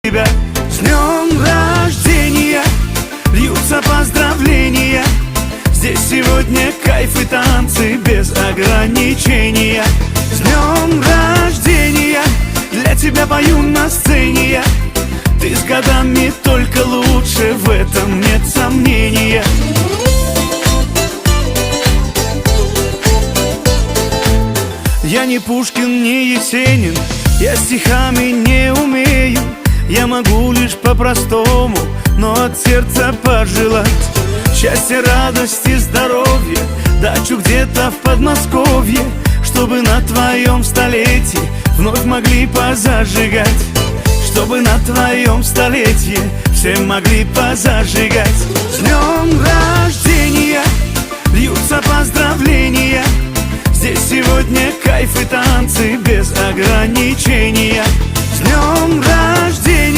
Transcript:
тебя. С днем рождения, льются поздравления. Здесь сегодня кайф и танцы без ограничения. С днем рождения, для тебя пою на сцене я. Ты с годами только лучше, в этом нет сомнения. Я не Пушкин, не Есенин, я стихами не умею. Я могу лишь по-простому, но от сердца пожелать счастья, радости, здоровья, дачу где-то в Подмосковье, чтобы на твоем столетии вновь могли позажигать. Чтобы на твоем столетии все могли позажигать. С днем рождения, льются поздравления. Здесь сегодня кайф и танцы без ограничения. С днем рождения.